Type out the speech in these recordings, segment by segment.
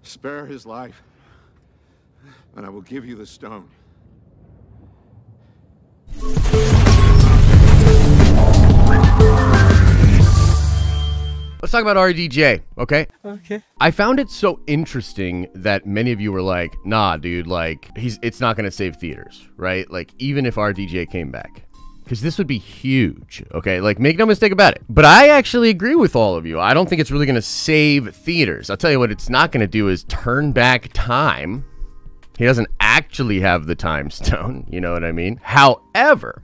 Spare his life, and I will give you the stone. Let's talk about RDJ, okay? Okay. I found it so interesting that many of you were like, nah, dude, like, it's not going to save theaters, right? Like, even if RDJ came back. Because this would be huge, okay? Like, make no mistake about it. But I actually agree with all of you. I don't think it's really going to save theaters. I'll tell you what it's not going to do is turn back time. He doesn't actually have the time stone, you know what I mean? However,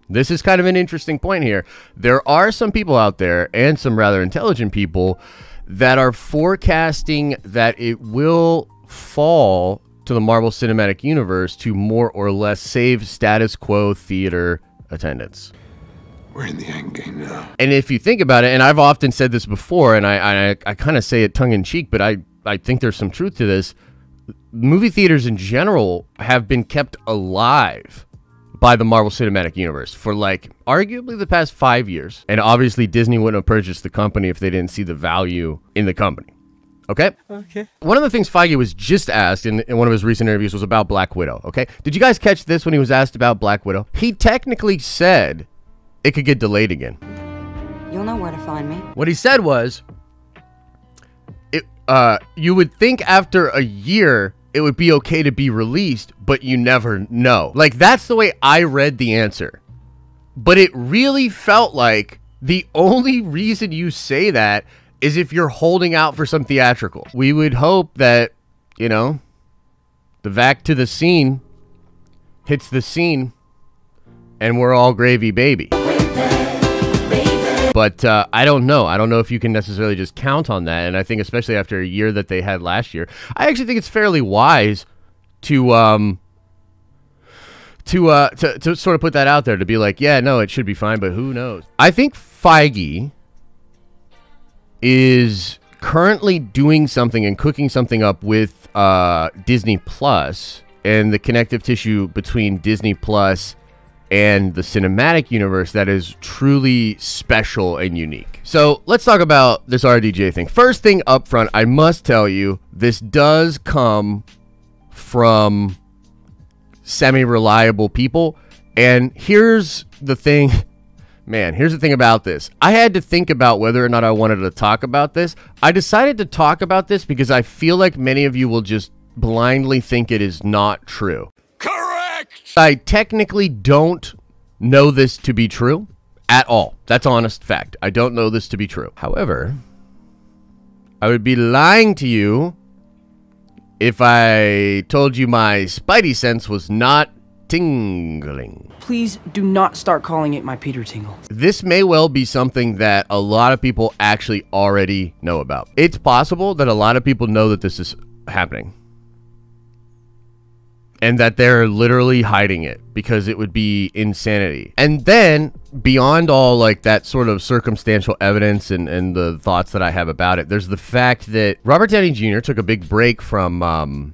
this is kind of an interesting point here. There are some people out there, and some rather intelligent people, that are forecasting that it will fall to the Marvel Cinematic Universe to more or less save status quo theater attendance. We're in the end game now. And if you think about it, and I've often said this before, and I kind of say it tongue-in-cheek, but I think there's some truth to this. Movie theaters in general have been kept alive by the Marvel Cinematic Universe for, like, arguably the past 5 years. And obviously Disney wouldn't have purchased the company if they didn't see the value in the company. Okay? Okay. One of the things Feige was just asked in one of his recent interviews was about Black Widow, okay? Did you guys catch this when he was asked about Black Widow? He technically said it could get delayed again. You'll know where to find me. What he said was, you would think after a year it would be okay to be released, but you never know. Like, that's the way I read the answer. But it really felt like the only reason you say that is if you're holding out for some theatrical. We would hope that, you know, the vac to the scene hits the scene and we're all gravy, baby. But I don't know. I don't know if you can necessarily just count on that. And I think especially after a year that they had last year, I actually think it's fairly wise to sort of put that out there, to be like, yeah, no, it should be fine, but who knows? I think Feige is currently doing something and cooking something up with Disney Plus and the connective tissue between Disney Plus and the cinematic universe that is truly special and unique. So let's talk about this RDJ thing. First thing up front, I must tell you, this does come from semi-reliable people. And here's the thing. Man, here's the thing about this. I had to think about whether or not I wanted to talk about this. I decided to talk about this because I feel like many of you will just blindly think it is not true. Correct! I technically don't know this to be true at all. That's honest fact. I don't know this to be true. However, I would be lying to you if I told you my spidey sense was not tingling. Please do not start calling it my Peter Tingle. This may well be something that a lot of people actually already know about. It's possible that a lot of people know that this is happening and that they're literally hiding it because it would be insanity. And then beyond all like that sort of circumstantial evidence and the thoughts that I have about it, there's the fact that Robert Downey Jr. took a big break from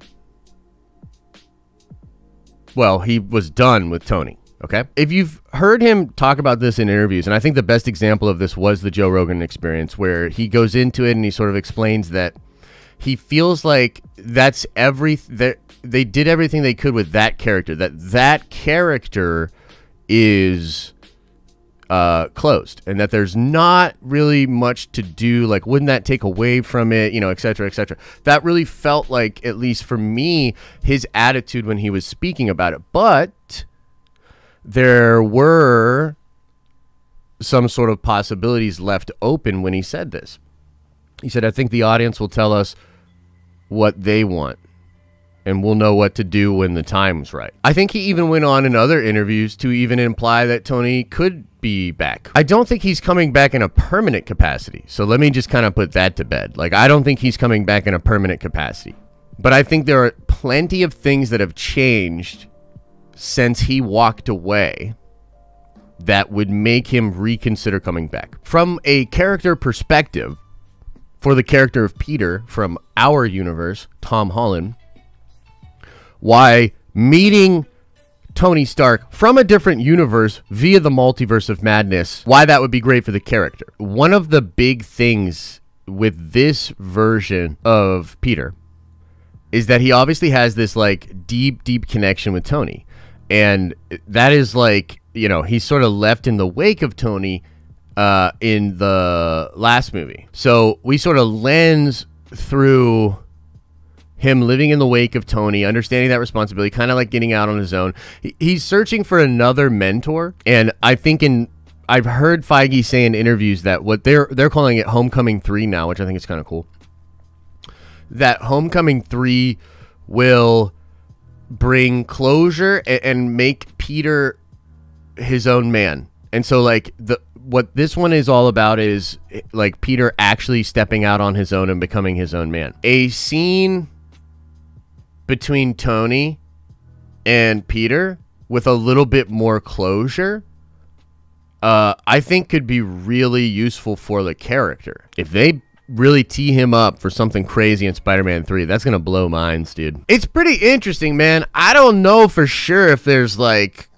well, he was done with Tony, okay? If you've heard him talk about this in interviews, and I think the best example of this was the Joe Rogan Experience, where he goes into it and he sort of explains that he feels like that's they did everything they could with that character, that character is closed, and that there's not really much to do. Like, wouldn't that take away from it, you know, et cetera, et cetera. That really felt like, at least for me, his attitude when he was speaking about it. But there were some sort of possibilities left open when he said this. He said, I think the audience will tell us what they want, and we'll know what to do when the time's right. I think he even went on in other interviews to even imply that Tony could be back. I don't think he's coming back in a permanent capacity. So let me just kind of put that to bed. Like, I don't think he's coming back in a permanent capacity. But I think there are plenty of things that have changed since he walked away that would make him reconsider coming back. From a character perspective, for the character of Peter from our universe, Tom Holland, why meeting Tony Stark from a different universe via the multiverse of madness, why that would be great for the character. One of the big things with this version of Peter is that he obviously has this like deep connection with Tony. And that is like, you know, he's sort of left in the wake of Tony in the last movie. So we sort of lens through him living in the wake of Tony, understanding that responsibility, kind of like getting out on his own. He's searching for another mentor. And I think I've heard Feige say in interviews that what they're calling it Homecoming 3 now, which I think is kind of cool. That Homecoming 3 will bring closure and make Peter his own man. And so like what this one is all about is like Peter actually stepping out on his own and becoming his own man. A scene between Tony and Peter with a little bit more closure, I think could be really useful for the character. If they really tee him up for something crazy in Spider-Man 3, that's gonna blow minds, dude. It's pretty interesting, man. I don't know for sure if there's like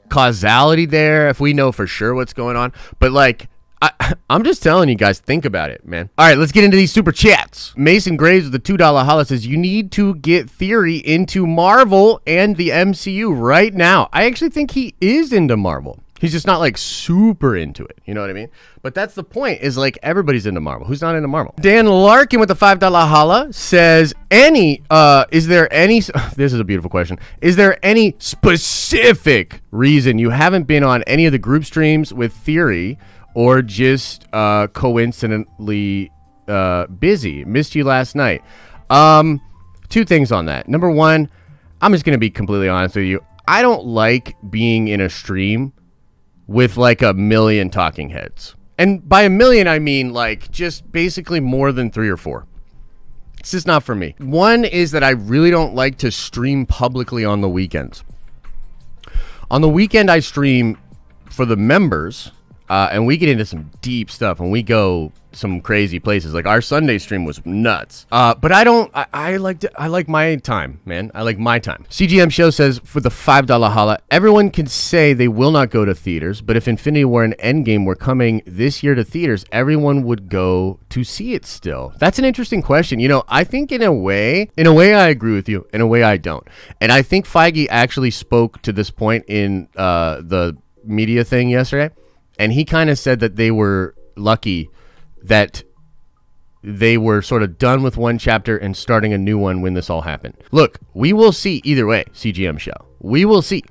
causality there, if we know for sure what's going on, but like I'm just telling you guys, think about it, man. All right, let's get into these super chats. Mason Graves with the $2 holla says, you need to get Theory into Marvel and the MCU right now. I actually think he is into Marvel. He's just not like super into it. You know what I mean? But that's the point, is like everybody's into Marvel. Who's not into Marvel? Dan Larkin with the $5 holla says, is there any, this is a beautiful question. Is there any specific reason you haven't been on any of the group streams with Theory, or just coincidentally busy? Missed you last night. Two things on that. Number one, I'm just going to be completely honest with you. I don't like being in a stream with like a million talking heads. And by a million, I mean like just basically more than 3 or 4. It's just not for me. One is that I really don't like to stream publicly on the weekends. On the weekend, I stream for the members, and we get into some deep stuff, and we go some crazy places. Like our Sunday stream was nuts. But I like my time, man. I like my time. CGM Show says, for the $5 holla, everyone can say they will not go to theaters, but if Infinity War and Endgame were coming this year to theaters, everyone would go to see it still. That's an interesting question. You know, I think in a way I agree with you. In a way I don't. And I think Feige actually spoke to this point in the media thing yesterday. And he kind of said that they were lucky that they were sort of done with one chapter and starting a new one when this all happened. Look, we will see either way, CGM Show. We will see.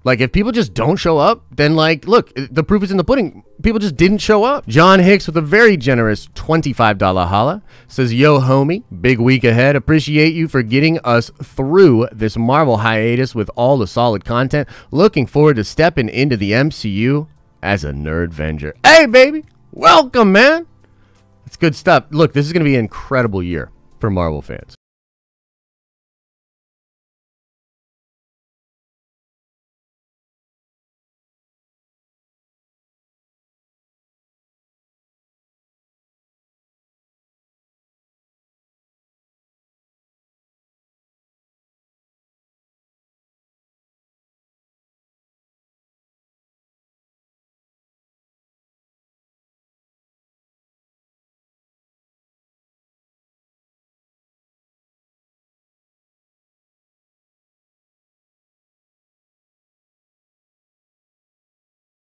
Like, if people just don't show up, then, like, look, the proof is in the pudding. People just didn't show up. John Hicks with a very generous $25 holla says, yo, homie, big week ahead. Appreciate you for getting us through this Marvel hiatus with all the solid content. Looking forward to stepping into the MCU as a Nerdvenger. Hey, baby. Welcome, man. It's good stuff. Look, this is going to be an incredible year for Marvel fans.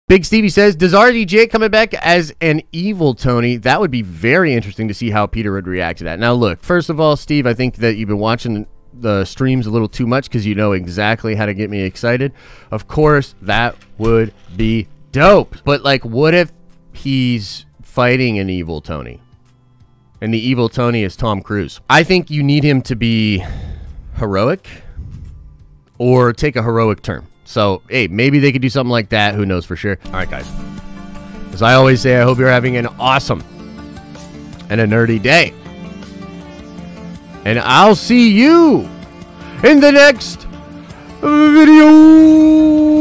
Big Stevie says, does RDJ coming back as an evil Tony? That would be very interesting to see how Peter would react to that. Now, look, first of all, Steve, I think that you've been watching the streams a little too much because you know exactly how to get me excited. Of course, that would be dope. But, like, what if he's fighting an evil Tony? And the evil Tony is Tom Cruise. I think you need him to be heroic or take a heroic turn. So, hey, maybe they could do something like that. Who knows for sure? All right, guys. As I always say, I hope you're having an awesome and a nerdy day. And I'll see you in the next video.